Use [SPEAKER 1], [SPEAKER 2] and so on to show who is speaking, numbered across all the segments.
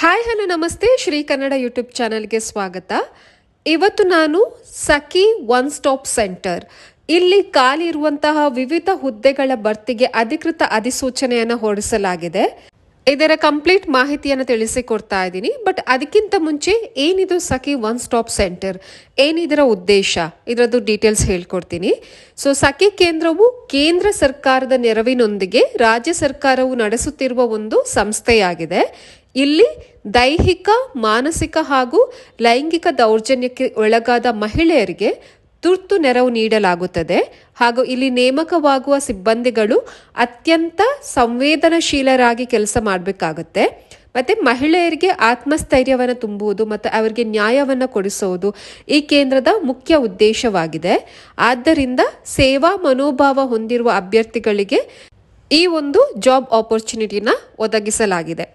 [SPEAKER 1] Hi hello ನಮಸ್ತೆ Shri Kannada YouTube ಚಾನಲ್ಗೆ ಸ್ವಾಗತ. ಇವತ್ತು ನಾನು ಸಖಿ ಒನ್ ಸ್ಟಾಪ್ ಸೆಂಟರ್ ಇಲ್ಲಿ ಖಾಲಿ ಇರುವಂತಹ ವಿವಿಧ ಹುದ್ದೆಗಳ ಭರ್ತಿಗೆ ಅಧಿಕೃತ ಅಧಿಸೂಚನೆಯನ್ನು ಹೊರಡಿಸಲಾಗಿದೆ. ಇದರ ಕಂಪ್ಲೀಟ್ ಮಾಹಿತಿಯನ್ನು ತಿಳಿಸಿಕೊಡ್ತಾ ಇದ್ದೀನಿ. ಬಟ್ ಅದಕ್ಕಿಂತ ಮುಂಚೆ ಏನಿದು ಸಖಿ ಒನ್ ಸ್ಟಾಪ್ ಸೆಂಟರ್, ಏನಿದರ ಉದ್ದೇಶ, ಇದರದ್ದು ಡೀಟೇಲ್ಸ್ ಹೇಳ್ಕೊಡ್ತೀನಿ. ಸೊ ಸಖಿ ಕೇಂದ್ರವು ಕೇಂದ್ರ ಸರ್ಕಾರದ ನೆರವಿನೊಂದಿಗೆ ರಾಜ್ಯ ಸರ್ಕಾರವು ನಡೆಸುತ್ತಿರುವ ಒಂದು ಸಂಸ್ಥೆಯಾಗಿದೆ. ಇಲ್ಲಿ ದೈಹಿಕ, ಮಾನಸಿಕ ಹಾಗೂ ಲೈಂಗಿಕ ದೌರ್ಜನ್ಯಕ್ಕೆ ಒಳಗಾದ ಮಹಿಳೆಯರಿಗೆ ತುರ್ತು ನೆರವು ನೀಡಲಾಗುತ್ತದೆ. ಹಾಗೂ ಇಲ್ಲಿ ನೇಮಕವಾಗುವ ಸಿಬ್ಬಂದಿಗಳು ಅತ್ಯಂತ ಸಂವೇದನಶೀಲರಾಗಿ ಕೆಲಸ ಮಾಡಬೇಕಾಗುತ್ತೆ. ಮತ್ತೆ ಮಹಿಳೆಯರಿಗೆ ಆತ್ಮಸ್ಥೈರ್ಯವನ್ನು ತುಂಬುವುದು ಮತ್ತು ಅವರಿಗೆ ನ್ಯಾಯವನ್ನು ಕೊಡಿಸುವುದು ಈ ಕೇಂದ್ರದ ಮುಖ್ಯ ಉದ್ದೇಶವಾಗಿದೆ. ಆದ್ದರಿಂದ ಸೇವಾ ಮನೋಭಾವ ಹೊಂದಿರುವ ಅಭ್ಯರ್ಥಿಗಳಿಗೆ ಈ ಒಂದು ಜಾಬ್ ಆಪರ್ಚುನಿಟಿನ ಒದಗಿಸಲಾಗಿದೆ.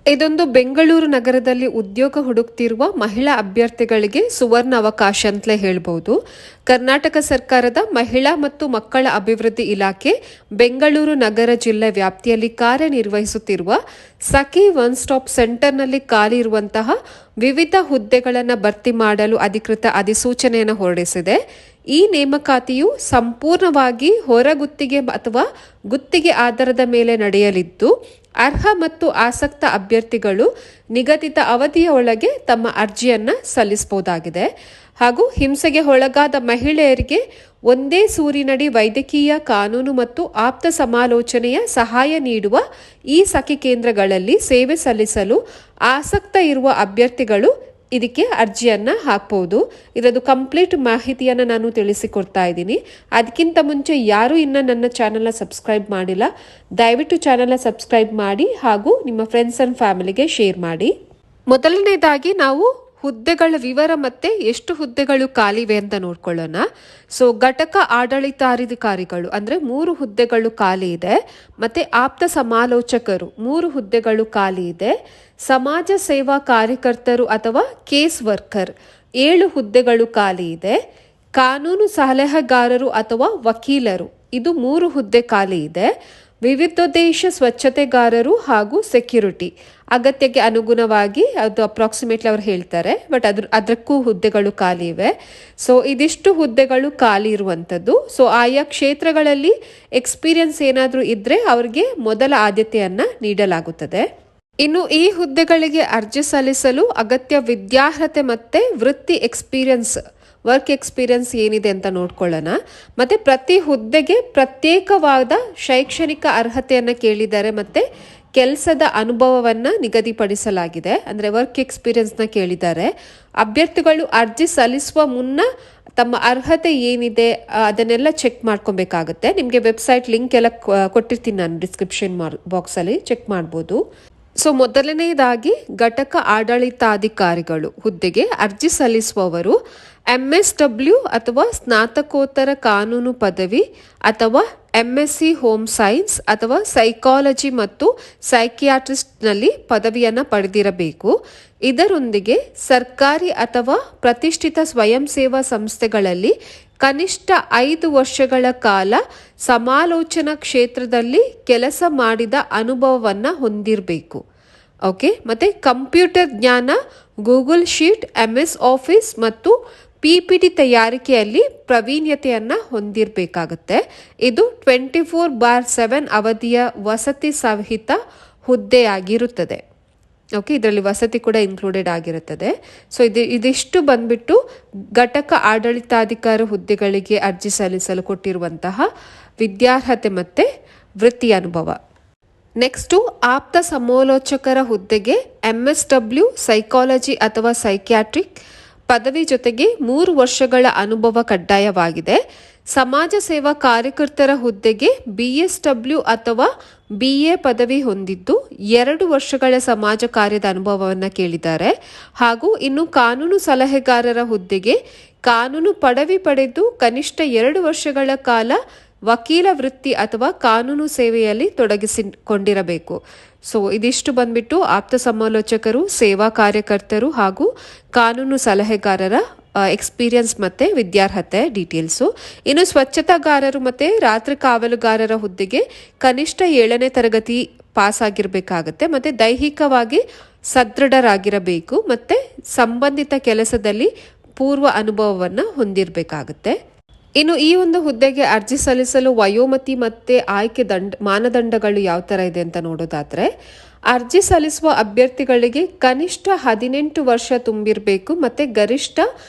[SPEAKER 1] ಇದೊಂದು ಬೆಂಗಳೂರು ನಗರದಲ್ಲಿ ಉದ್ಯೋಗ ಹುಡುಕ್ತಿರುವ ಮಹಿಳಾ ಅಭ್ಯರ್ಥಿಗಳಿಗೆ ಸುವರ್ಣ ಅವಕಾಶ ಅಂತಲೇ ಹೇಳ್ಬೋದು. ಕರ್ನಾಟಕ ಸರ್ಕಾರದ ಮಹಿಳಾ ಮತ್ತು ಮಕ್ಕಳ ಅಭಿವೃದ್ಧಿ ಇಲಾಖೆ ಬೆಂಗಳೂರು ನಗರ ಜಿಲ್ಲೆ ವ್ಯಾಪ್ತಿಯಲ್ಲಿ ಕಾರ್ಯನಿರ್ವಹಿಸುತ್ತಿರುವ ಸಖಿ ಒನ್ ಸ್ಟಾಪ್ ಸೆಂಟರ್ನಲ್ಲಿ ಖಾಲಿ ಇರುವಂತಹ ವಿವಿಧ ಹುದ್ದೆಗಳನ್ನು ಭರ್ತಿ ಮಾಡಲು ಅಧಿಕೃತ ಅಧಿಸೂಚನೆಯನ್ನು ಹೊರಡಿಸಿದೆ. ಈ ನೇಮಕಾತಿಯು ಸಂಪೂರ್ಣವಾಗಿ ಹೊರಗುತ್ತಿಗೆ ಅಥವಾ ಗುತ್ತಿಗೆ ಆಧಾರದ ಮೇಲೆ ನಡೆಯಲಿದ್ದು, ಅರ್ಹ ಮತ್ತು ಆಸಕ್ತ ಅಭ್ಯರ್ಥಿಗಳು ನಿಗದಿತ ಅವಧಿಯ ಒಳಗೆ ತಮ್ಮ ಅರ್ಜಿಯನ್ನ ಸಲ್ಲಿಸಬಹುದಾಗಿದೆ. ಹಾಗೂ ಹಿಂಸೆಗೆ ಒಳಗಾದ ಮಹಿಳೆಯರಿಗೆ ಒಂದೇ ಸೂರಿನಡಿ ವೈದ್ಯಕೀಯ, ಕಾನೂನು ಮತ್ತು ಆಪ್ತ ಸಮಾಲೋಚನೆಯ ಸಹಾಯ ನೀಡುವ ಈ ಸಖಿ ಕೇಂದ್ರಗಳಲ್ಲಿ ಸೇವೆ ಸಲ್ಲಿಸಲು ಆಸಕ್ತ ಇರುವ ಅಭ್ಯರ್ಥಿಗಳು ಇದಕ್ಕೆ ಅರ್ಜಿಯನ್ನ ಹಾಕಬಹುದು. ಇದರದ್ದು ಕಂಪ್ಲೀಟ್ ಮಾಹಿತಿಯನ್ನು ನಾನು ತಿಳಿಸಿಕೊಡ್ತಾ ಇದ್ದೀನಿ. ಅದಕ್ಕಿಂತ ಮುಂಚೆ ಯಾರು ಇನ್ನ ನನ್ನ ಚಾನೆಲ್ನ ಸಬ್ಸ್ಕ್ರೈಬ್ ಮಾಡಿಲ್ಲ, ದಯವಿಟ್ಟು ಚಾನೆಲ್ನ ಸಬ್ಸ್ಕ್ರೈಬ್ ಮಾಡಿ ಹಾಗೂ ನಿಮ್ಮ ಫ್ರೆಂಡ್ಸ್ ಅಂಡ್ ಫ್ಯಾಮಿಲಿಗೆ ಶೇರ್ ಮಾಡಿ. ಮೊದಲನೇದಾಗಿ ನಾವು ಹುದ್ದೆಗಳ ವಿವರ ಮತ್ತೆ ಎಷ್ಟು ಹುದ್ದೆಗಳು ಖಾಲಿವೆ ಅಂತ ನೋಡ್ಕೊಳ್ಳೋಣ. ಸೊ ಘಟಕ ಆಡಳಿತಾಧಿಕಾರಿಗಳು ಅಂದ್ರೆ 3 ಹುದ್ದೆಗಳು ಖಾಲಿ ಇದೆ. ಮತ್ತೆ ಆಪ್ತ ಸಮಾಲೋಚಕರು 3 ಹುದ್ದೆಗಳು ಖಾಲಿ ಇದೆ. ಸಮಾಜ ಸೇವಾ ಕಾರ್ಯಕರ್ತರು ಅಥವಾ ಕೇಸ್ ವರ್ಕರ್ 7 ಹುದ್ದೆಗಳು ಖಾಲಿ ಇದೆ. ಕಾನೂನು ಸಲಹೆಗಾರರು ಅಥವಾ ವಕೀಲರು ಇದು 3 ಹುದ್ದೆ ಖಾಲಿ ಇದೆ. ವಿವಿಧೋದ್ದೇಶ ಸ್ವಚ್ಛತೆಗಾರರು ಹಾಗೂ ಸೆಕ್ಯೂರಿಟಿ ಅಗತ್ಯಕ್ಕೆ ಅನುಗುಣವಾಗಿ ಅದು ಅಪ್ರಾಕ್ಸಿಮೇಟ್ಲಿ ಅವ್ರು ಹೇಳ್ತಾರೆ, ಬಟ್ ಅದಕ್ಕೂ ಹುದ್ದೆಗಳು ಖಾಲಿ ಇವೆ. ಸೊ ಇದಿಷ್ಟು ಹುದ್ದೆಗಳು ಖಾಲಿ ಇರುವಂಥದ್ದು. ಸೊ ಆಯಾ ಕ್ಷೇತ್ರಗಳಲ್ಲಿ ಎಕ್ಸ್ಪೀರಿಯನ್ಸ್ ಏನಾದರೂ ಇದ್ರೆ ಅವರಿಗೆ ಮೊದಲ ಆದ್ಯತೆಯನ್ನ ನೀಡಲಾಗುತ್ತದೆ. ಇನ್ನು ಈ ಹುದ್ದೆಗಳಿಗೆ ಅರ್ಜಿ ಸಲ್ಲಿಸಲು ಅಗತ್ಯ ವಿದ್ಯಾರ್ಹತೆ ಮತ್ತೆ ವೃತ್ತಿ ಎಕ್ಸ್ಪೀರಿಯನ್ಸ್, ವರ್ಕ್ ಎಕ್ಸ್ಪೀರಿಯನ್ಸ್ ಏನಿದೆ ಅಂತ ನೋಡ್ಕೊಳ್ಳೋಣ. ಮತ್ತೆ ಪ್ರತಿ ಹುದ್ದೆಗೆ ಪ್ರತ್ಯೇಕವಾದ ಶೈಕ್ಷಣಿಕ ಅರ್ಹತೆಯನ್ನು ಕೇಳಿದ್ದಾರೆ. ಮತ್ತೆ ಕೆಲಸದ ಅನುಭವವನ್ನು ನಿಗದಿಪಡಿಸಲಾಗಿದೆ. ಅಂದರೆ ವರ್ಕ್ ಎಕ್ಸ್ಪೀರಿಯನ್ಸ್ನ ಕೇಳಿದ್ದಾರೆ. ಅಭ್ಯರ್ಥಿಗಳು ಅರ್ಜಿ ಸಲ್ಲಿಸುವ ಮುನ್ನ ತಮ್ಮ ಅರ್ಹತೆ ಏನಿದೆ ಅದನ್ನೆಲ್ಲ ಚೆಕ್ ಮಾಡ್ಕೊಬೇಕಾಗುತ್ತೆ. ನಿಮಗೆ ವೆಬ್ಸೈಟ್ ಲಿಂಕ್ ಎಲ್ಲ ಕೊಟ್ಟಿರ್ತೀನಿ ನಾನು ಡಿಸ್ಕ್ರಿಪ್ಷನ್ ಬಾಕ್ಸಲ್ಲಿ, ಚೆಕ್ ಮಾಡ್ಬೋದು. ಸೊ ಮೊದಲನೆಯದಾಗಿ ಘಟಕ ಆಡಳಿತಾಧಿಕಾರಿಗಳು ಹುದ್ದೆಗೆ ಅರ್ಜಿ ಸಲ್ಲಿಸುವವರು MSW ಅಥವಾ ಸ್ನಾತಕೋತ್ತರ ಕಾನೂನು ಪದವಿ ಅಥವಾ MSc ಹೋಮ್ ಸೈನ್ಸ್ ಅಥವಾ ಸೈಕಾಲಜಿ ಮತ್ತು ಸೈಕಿಯಾಟ್ರಿಸ್ಟ್ನಲ್ಲಿ ಪದವಿಯನ್ನು ಪಡೆದಿರಬೇಕು. ಇದರೊಂದಿಗೆ ಸರ್ಕಾರಿ ಅಥವಾ ಪ್ರತಿಷ್ಠಿತ ಸ್ವಯಂ ಸೇವಾ ಸಂಸ್ಥೆಗಳಲ್ಲಿ ಕನಿಷ್ಠ 5 ವರ್ಷಗಳ ಕಾಲ ಸಮಾಲೋಚನಾ ಕ್ಷೇತ್ರದಲ್ಲಿ ಕೆಲಸ ಮಾಡಿದ ಅನುಭವವನ್ನು ಹೊಂದಿರಬೇಕು. ಓಕೆ, ಮತ್ತೆ ಕಂಪ್ಯೂಟರ್ ಜ್ಞಾನ, ಗೂಗಲ್ ಶೀಟ್, MS ಆಫೀಸ್ ಮತ್ತು PPT ತಯಾರಿಕೆಯಲ್ಲಿ ಪ್ರಾವೀಣ್ಯತೆಯನ್ನು ಹೊಂದಿರಬೇಕಾಗುತ್ತೆ. ಇದು 24/7 ಅವಧಿಯ ವಸತಿ ಸಹಿತ ಹುದ್ದೆಯಾಗಿರುತ್ತದೆ. ಓಕೆ, ಇದರಲ್ಲಿ ವಸತಿ ಕೂಡ ಇನ್ಕ್ಲೂಡೆಡ್ ಆಗಿರುತ್ತದೆ. ಸೊ ಇದಿಷ್ಟು ಬಂದ್ಬಿಟ್ಟು ಘಟಕ ಆಡಳಿತಾಧಿಕಾರಿ ಹುದ್ದೆಗಳಿಗೆ ಅರ್ಜಿ ಸಲ್ಲಿಸಲು ಕೊಟ್ಟಿರುವಂತಹ ವಿದ್ಯಾರ್ಹತೆ ಮತ್ತೆ ವೃತ್ತಿ ಅನುಭವ. ನೆಕ್ಸ್ಟು ಆಪ್ತ ಸಮಾಲೋಚಕರ ಹುದ್ದೆಗೆ MSW ಸೈಕಾಲಜಿ ಅಥವಾ ಸೈಕ್ಯಾಟ್ರಿಕ್ ಪದವಿ ಜೊತೆಗೆ 3 ವರ್ಷಗಳ ಅನುಭವ ಕಡ್ಡಾಯವಾಗಿದೆ. ಸಮಾಜ ಸೇವಾ ಕಾರ್ಯಕರ್ತರ ಹುದ್ದೆಗೆ BSW ಅಥವಾ BA ಪದವಿ ಹೊಂದಿದ್ದು 2 ವರ್ಷಗಳ ಸಮಾಜ ಕಾರ್ಯದ ಅನುಭವವನ್ನು ಕೇಳಿದ್ದಾರೆ. ಹಾಗೂ ಇನ್ನು ಕಾನೂನು ಸಲಹೆಗಾರರ ಹುದ್ದೆಗೆ ಕಾನೂನು ಪದವಿ ಪಡೆದು ಕನಿಷ್ಠ 2 ವರ್ಷಗಳ ಕಾಲ ವಕೀಲ ವೃತ್ತಿ ಅಥವಾ ಕಾನೂನು ಸೇವೆಯಲ್ಲಿ ತೊಡಗಿಸಿಕೊಂಡಿರಬೇಕು. ಸೊ ಇದಿಷ್ಟು ಬಂದ್ಬಿಟ್ಟು ಆಪ್ತ ಸಮಾಲೋಚಕರು, ಸೇವಾ ಕಾರ್ಯಕರ್ತರು ಹಾಗೂ ಕಾನೂನು ಸಲಹೆಗಾರರ ಎಕ್ಸ್ಪೀರಿಯನ್ಸ್ ಮತ್ತೆ ವಿದ್ಯಾರ್ಹತೆ ಡೀಟೇಲ್ಸು. ಇನ್ನು ಸ್ವಚ್ಛತಾಗಾರರು ಮತ್ತೆ ರಾತ್ರಿ ಕಾವಲುಗಾರರ ಹುದ್ದೆಗೆ ಕನಿಷ್ಠ 7ನೇ ತರಗತಿ ಪಾಸ್ ಆಗಿರಬೇಕಾಗತ್ತೆ. ಮತ್ತೆ ದೈಹಿಕವಾಗಿ ಸದೃಢರಾಗಿರಬೇಕು ಮತ್ತು ಸಂಬಂಧಿತ ಕೆಲಸದಲ್ಲಿ ಪೂರ್ವ ಅನುಭವವನ್ನು ಹೊಂದಿರಬೇಕಾಗುತ್ತೆ. ಇನ್ನು ಈ ಒಂದು ಹುದ್ದೆಗೆ ಅರ್ಜಿ ಸಲ್ಲಿಸಲು ವಯೋಮಿತಿ ಮತ್ತು ಆಯ್ಕೆ ಮಾನದಂಡಗಳು ಯಾವ ಥರ ಇದೆ ಅಂತ ನೋಡೋದಾದರೆ, ಅರ್ಜಿ ಸಲ್ಲಿಸುವ ಅಭ್ಯರ್ಥಿಗಳಿಗೆ ಕನಿಷ್ಠ 18 ವರ್ಷ ತುಂಬಿರಬೇಕು ಮತ್ತು ಗರಿಷ್ಠ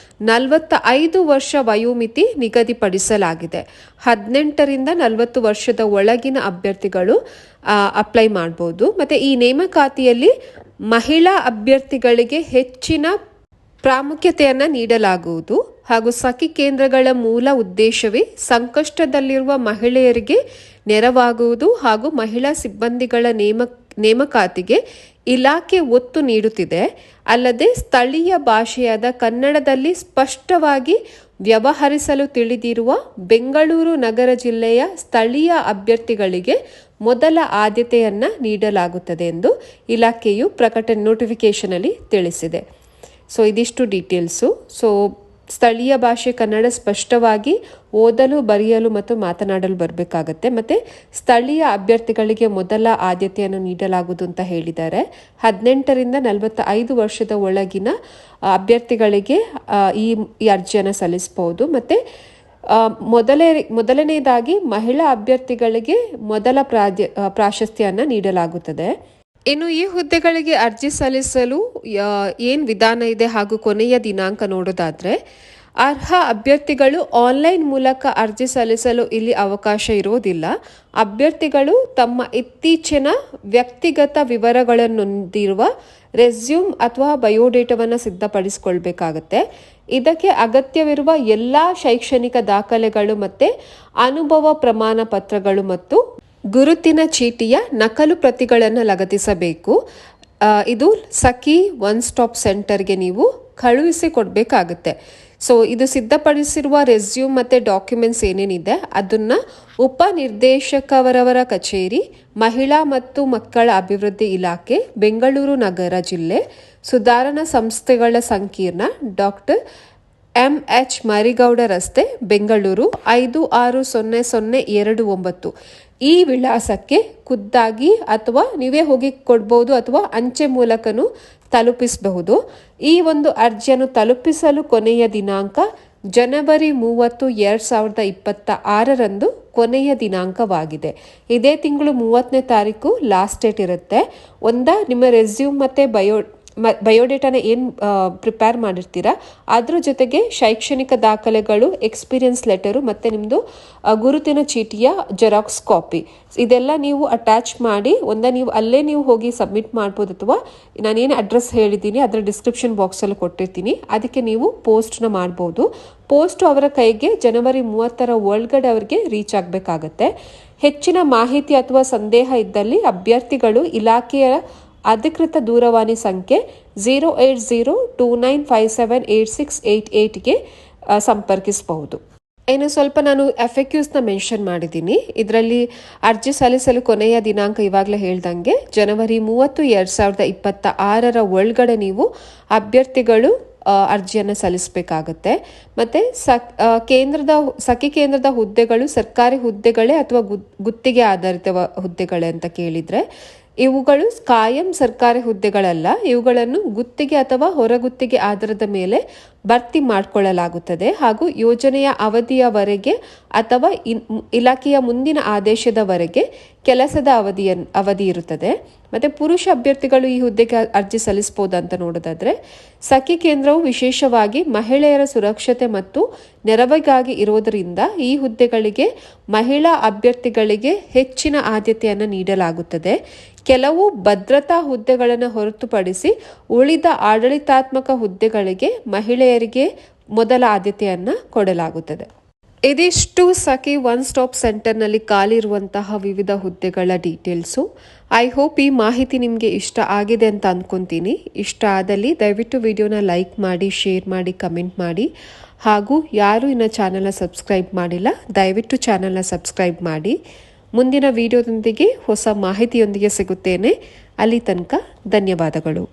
[SPEAKER 1] 45 ವರ್ಷ ವಯೋಮಿತಿ ನಿಗದಿಪಡಿಸಲಾಗಿದೆ. 18ರಿಂದ 40 ವರ್ಷದ ಒಳಗಿನ ಅಭ್ಯರ್ಥಿಗಳು ಅಪ್ಲೈ ಮಾಡ್ಬೋದು. ಮತ್ತು ಈ ನೇಮಕಾತಿಯಲ್ಲಿ ಮಹಿಳಾ ಅಭ್ಯರ್ಥಿಗಳಿಗೆ ಹೆಚ್ಚಿನ ಪ್ರಾಮುಖ್ಯತೆಯನ್ನು ನೀಡಲಾಗುವುದು ಹಾಗೂ ಸಖಿ ಕೇಂದ್ರಗಳ ಮೂಲ ಉದ್ದೇಶವೇ ಸಂಕಷ್ಟದಲ್ಲಿರುವ ಮಹಿಳೆಯರಿಗೆ ನೆರವಾಗುವುದು ಹಾಗೂ ಮಹಿಳಾ ಸಿಬ್ಬಂದಿಗಳ ನೇಮಕಾತಿಗೆ ಇಲಾಖೆ ಒತ್ತು ನೀಡುತ್ತಿದೆ. ಅಲ್ಲದೆ ಸ್ಥಳೀಯ ಭಾಷೆಯಾದ ಕನ್ನಡದಲ್ಲಿ ಸ್ಪಷ್ಟವಾಗಿ ವ್ಯವಹರಿಸಲು ತಿಳಿದಿರುವ ಬೆಂಗಳೂರು ನಗರ ಜಿಲ್ಲೆಯ ಸ್ಥಳೀಯ ಅಭ್ಯರ್ಥಿಗಳಿಗೆ ಮೊದಲ ಆದ್ಯತೆಯನ್ನು ನೀಡಲಾಗುತ್ತದೆ ಎಂದು ಇಲಾಖೆಯು ನೋಟಿಫಿಕೇಶನಲ್ಲಿ ತಿಳಿಸಿದೆ. ಸೊ ಇದಿಷ್ಟು ಡೀಟೇಲ್ಸು. ಸೊ ಸ್ಥಳೀಯ ಭಾಷೆ ಕನ್ನಡ ಸ್ಪಷ್ಟವಾಗಿ ಓದಲು, ಬರೆಯಲು ಮತ್ತು ಮಾತನಾಡಲು ಬರಬೇಕಾಗತ್ತೆ. ಮತ್ತು ಸ್ಥಳೀಯ ಅಭ್ಯರ್ಥಿಗಳಿಗೆ ಮೊದಲ ಆದ್ಯತೆಯನ್ನು ನೀಡಲಾಗುವುದು ಅಂತ ಹೇಳಿದ್ದಾರೆ. 18ರಿಂದ 45 ವರ್ಷದ ಒಳಗಿನ ಅಭ್ಯರ್ಥಿಗಳಿಗೆ ಈ ಅರ್ಜಿಯನ್ನು ಸಲ್ಲಿಸಬಹುದು. ಮತ್ತು ಮೊದಲನೇದಾಗಿ ಮಹಿಳಾ ಅಭ್ಯರ್ಥಿಗಳಿಗೆ ಮೊದಲ ಪ್ರಾಶಸ್ತ್ಯವನ್ನು ನೀಡಲಾಗುತ್ತದೆ. ಇನ್ನು ಈ ಹುದ್ದೆಗಳಿಗೆ ಅರ್ಜಿ ಸಲ್ಲಿಸಲು ಏನು ವಿಧಾನ ಇದೆ ಹಾಗೂ ಕೊನೆಯ ದಿನಾಂಕ ನೋಡೋದಾದರೆ, ಅರ್ಹ ಅಭ್ಯರ್ಥಿಗಳು ಆನ್ಲೈನ್ ಮೂಲಕ ಅರ್ಜಿ ಸಲ್ಲಿಸಲು ಇಲ್ಲಿ ಅವಕಾಶ ಇರೋದಿಲ್ಲ. ಅಭ್ಯರ್ಥಿಗಳು ತಮ್ಮ ಇತ್ತೀಚಿನ ವ್ಯಕ್ತಿಗತ ವಿವರಗಳನ್ನೊಂದಿರುವ ರೆಸ್ಯೂಮ್ ಅಥವಾ ಬಯೋಡೇಟಾವನ್ನು ಸಿದ್ಧಪಡಿಸಿಕೊಳ್ಬೇಕಾಗತ್ತೆ. ಇದಕ್ಕೆ ಅಗತ್ಯವಿರುವ ಎಲ್ಲ ಶೈಕ್ಷಣಿಕ ದಾಖಲೆಗಳು ಮತ್ತು ಅನುಭವ ಪ್ರಮಾಣ ಪತ್ರಗಳು ಮತ್ತು ಗುರುತಿನ ಚೀಟಿಯ ನಕಲು ಪ್ರತಿಗಳನ್ನು ಲಗತ್ತಿಸಬೇಕು. ಇದು ಸಖಿ ಒನ್ ಸ್ಟಾಪ್ ಸೆಂಟರ್ಗೆ ನೀವು ಕಳುಹಿಸಿ ಕೊಡಬೇಕಾಗುತ್ತೆ. ಸೊ ಇದು ಸಿದ್ಧಪಡಿಸಿರುವ ರೆಸ್ಯೂಮ್ ಮತ್ತು ಡಾಕ್ಯುಮೆಂಟ್ಸ್ ಏನೇನಿದೆ ಅದನ್ನು ಉಪನಿರ್ದೇಶಕರವರ ಕಚೇರಿ, ಮಹಿಳಾ ಮತ್ತು ಮಕ್ಕಳ ಅಭಿವೃದ್ಧಿ ಇಲಾಖೆ, ಬೆಂಗಳೂರು ನಗರ ಜಿಲ್ಲೆ, ಸುಧಾರಣಾ ಸಂಸ್ಥೆಗಳ ಸಂಕೀರ್ಣ, ಡಾಕ್ಟರ್ MH ಮರಿಗೌಡ ರಸ್ತೆ, ಬೆಂಗಳೂರು 560029 ಈ ವಿಳಾಸಕ್ಕೆ ಖುದ್ದಾಗಿ ಅಥವಾ ನೀವೇ ಹೋಗಿ ಕೊಡ್ಬೋದು ಅಥವಾ ಅಂಚೆ ಮೂಲಕನೂ ತಲುಪಿಸಬಹುದು. ಈ ಒಂದು ಅರ್ಜಿಯನ್ನು ತಲುಪಿಸಲು ಕೊನೆಯ ದಿನಾಂಕ ಜನವರಿ 30, 2026 ಕೊನೆಯ ದಿನಾಂಕವಾಗಿದೆ. ಇದೇ ತಿಂಗಳು 30ನೇ ತಾರೀಕು ಲಾಸ್ಟ್ ಡೇಟ್ ಇರುತ್ತೆ. ನಿಮ್ಮ ರೆಸ್ಯೂಮ್ ಮತ್ತು ಬಯೋಡೇಟಾನ ಏನು ಪ್ರಿಪೇರ್ ಮಾಡಿರ್ತೀರಾ ಅದ್ರ ಜೊತೆಗೆ ಶೈಕ್ಷಣಿಕ ದಾಖಲೆಗಳು, ಎಕ್ಸ್ಪೀರಿಯನ್ಸ್ ಲೆಟರು ಮತ್ತು ನಿಮ್ಮದು ಗುರುತಿನ ಚೀಟಿಯ ಜೆರಾಕ್ಸ್ ಕಾಪಿ ಇದೆಲ್ಲ ನೀವು ಅಟ್ಯಾಚ್ ಮಾಡಿ ನೀವು ಹೋಗಿ ಸಬ್ಮಿಟ್ ಮಾಡ್ಬೋದು. ಅಥವಾ ನಾನೇನು ಅಡ್ರೆಸ್ ಹೇಳಿದ್ದೀನಿ ಅದರ ಡಿಸ್ಕ್ರಿಪ್ಷನ್ ಬಾಕ್ಸಲ್ಲಿ ಕೊಟ್ಟಿರ್ತೀನಿ, ಅದಕ್ಕೆ ನೀವು ಪೋಸ್ಟ್ನ ಮಾಡ್ಬೋದು. ಪೋಸ್ಟ್ ಅವರ ಕೈಗೆ ಜನವರಿ 30 ಒಳಗಡೆ ಅವರಿಗೆ ರೀಚ್ ಆಗಬೇಕಾಗತ್ತೆ. ಹೆಚ್ಚಿನ ಮಾಹಿತಿ ಅಥವಾ ಸಂದೇಹ ಇದ್ದಲ್ಲಿ ಅಭ್ಯರ್ಥಿಗಳು ಇಲಾಖೆಯ ಅಧಿಕೃತ ದೂರವಾಣಿ ಸಂಖ್ಯೆ 08029578688ಗೆ ಸಂಪರ್ಕಿಸಬಹುದು. ಇನ್ನು ಸ್ವಲ್ಪ ನಾನು FAQsನ ಮೆನ್ಷನ್ ಮಾಡಿದ್ದೀನಿ. ಇದರಲ್ಲಿ ಅರ್ಜಿ ಸಲ್ಲಿಸಲು ಕೊನೆಯ ದಿನಾಂಕ ಇವಾಗಲೇ ಹೇಳ್ದಂಗೆ ಜನವರಿ 30, 2026 ಒಳಗಡೆ ನೀವು ಅಭ್ಯರ್ಥಿಗಳು ಅರ್ಜಿಯನ್ನು ಸಲ್ಲಿಸಬೇಕಾಗತ್ತೆ. ಮತ್ತು ಸಖಿ ಕೇಂದ್ರದ ಹುದ್ದೆಗಳು ಸರ್ಕಾರಿ ಹುದ್ದೆಗಳೇ ಅಥವಾ ಗುತ್ತಿಗೆ ಆಧಾರಿತ ಹುದ್ದೆಗಳೇ ಅಂತ ಕೇಳಿದರೆ, ಇವುಗಳು ಕಾಯಂ ಸರ್ಕಾರಿ ಹುದ್ದೆಗಳಲ್ಲ. ಇವುಗಳನ್ನು ಗುತ್ತಿಗೆ ಅಥವಾ ಹೊರಗುತ್ತಿಗೆ ಆಧಾರದ ಮೇಲೆ ಭರ್ತಿ ಮಾಡಿಕೊಳ್ಳಲಾಗುತ್ತದೆ ಹಾಗೂ ಯೋಜನೆಯ ಅವಧಿಯವರೆಗೆ ಅಥವಾ ಇಲಾಖೆಯ ಮುಂದಿನ ಆದೇಶದವರೆಗೆ ಕೆಲಸದ ಅವಧಿ ಇರುತ್ತದೆ. ಮತ್ತು ಪುರುಷ ಅಭ್ಯರ್ಥಿಗಳು ಈ ಹುದ್ದೆಗೆ ಅರ್ಜಿ ಸಲ್ಲಿಸಬಹುದು ಅಂತ ನೋಡೋದಾದ್ರೆ, ಸಖಿ ಕೇಂದ್ರವು ವಿಶೇಷವಾಗಿ ಮಹಿಳೆಯರ ಸುರಕ್ಷತೆ ಮತ್ತು ನೆರವಿಗಾಗಿ ಇರೋದರಿಂದ ಈ ಹುದ್ದೆಗಳಿಗೆ ಮಹಿಳಾ ಅಭ್ಯರ್ಥಿಗಳಿಗೆ ಹೆಚ್ಚಿನ ಆದ್ಯತೆಯನ್ನು ನೀಡಲಾಗುತ್ತದೆ. ಕೆಲವು ಭದ್ರತಾ ಹುದ್ದೆಗಳನ್ನು ಹೊರತುಪಡಿಸಿ ಉಳಿದ ಆಡಳಿತಾತ್ಮಕ ಹುದ್ದೆಗಳಿಗೆ ಮಹಿಳೆಯರಿಗೆ ಮೊದಲ ಆದ್ಯತೆಯನ್ನು ಕೊಡಲಾಗುತ್ತದೆ. ಇದಿಷ್ಟು ಸಖಿ ಒನ್ ಸ್ಟಾಪ್ ಸೆಂಟರ್ನಲ್ಲಿ ಖಾಲಿರುವಂತಹ ವಿವಿಧ ಹುದ್ದೆಗಳ ಡೀಟೇಲ್ಸು. ಐ ಹೋಪ್ ಈ ಮಾಹಿತಿ ನಿಮಗೆ ಇಷ್ಟ ಆಗಿದೆ ಅಂತ ಅಂದ್ಕೊತೀನಿ. ಇಷ್ಟ ಆದಲ್ಲಿ ದಯವಿಟ್ಟು ವಿಡಿಯೋನ ಲೈಕ್ ಮಾಡಿ, ಶೇರ್ ಮಾಡಿ, ಕಮೆಂಟ್ ಮಾಡಿ. ಹಾಗೂ ಯಾರು ಇನ್ನು ಚಾನಲ್ನ ಸಬ್ಸ್ಕ್ರೈಬ್ ಮಾಡಿಲ್ಲ ದಯವಿಟ್ಟು ಚಾನಲ್ನ ಸಬ್ಸ್ಕ್ರೈಬ್ ಮಾಡಿ. ಮುಂದಿನ ವಿಡಿಯೋದೊಂದಿಗೆ ಹೊಸ ಮಾಹಿತಿಯೊಂದಿಗೆ ಸಿಗುತ್ತೇನೆ. ಅಲ್ಲಿ ತನಕ ಧನ್ಯವಾದಗಳು.